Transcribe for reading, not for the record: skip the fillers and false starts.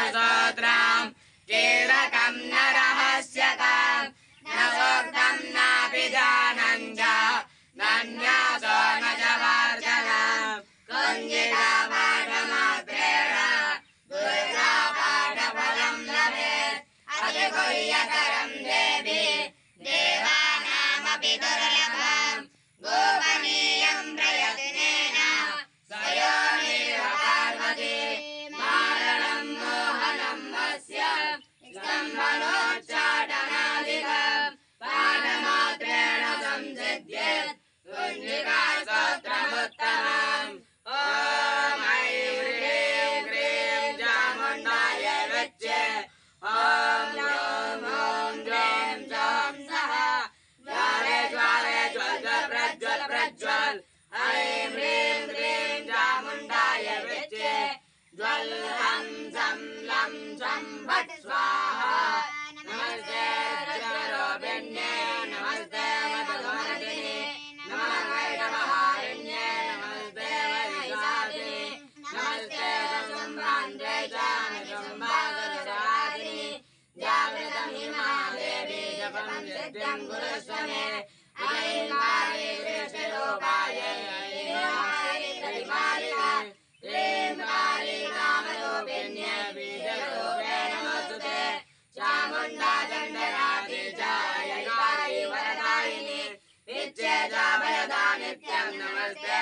स्तोत्रम् कीलकं न रहस्यकम् न सूक्तं नापि जानन् च नन्यासो न च वर्जनम् कुञ्जिका पाठमात्रेण दुर्गा पाठफलं लभेत् अतिगुह्यतरं देवी देवानामपि दुर्लभम् गोपनीयं प्रयत्नेन स्वयोमेव पार्वती मारणं मोहनं वस्य स्तम्भनोच्चाटनादिकम् पाठमात्रेण संसिद्ध्येत् कुञ्जिका स्तोत्रमुत्तमम् ॐ ऐं ह्रीं क्रीं चामुण्डाय विच्चे ॐ ॐ ज्लीं सौं सः ज्वाले ज्वाले ज्वल प्रज्वल प्रज्वल ऐं ह्रीं क्रीं चामुण्डाय विच्चे ज्वल हं सं लं सं फट् स्वाहा नमस्ते ज्वरोपिण्ये नमस्ते मदगमर्दिने नमः वैरवहारिण्ये नमस्ते वैशाखिने नमस्ते संभान्ते च संभागरराधिने जागृतं हिमादेवी जपं सिद्धिं कुरुष्व मे ऐं काली कृष्णरूपाय क्लीं काली कामरूपिण्ये बीजरूपे नमोस्तुते चामुण्डा चण्डराधि च काली वरदायिनी नित्ये च वरदा नित्यं नमस्ते।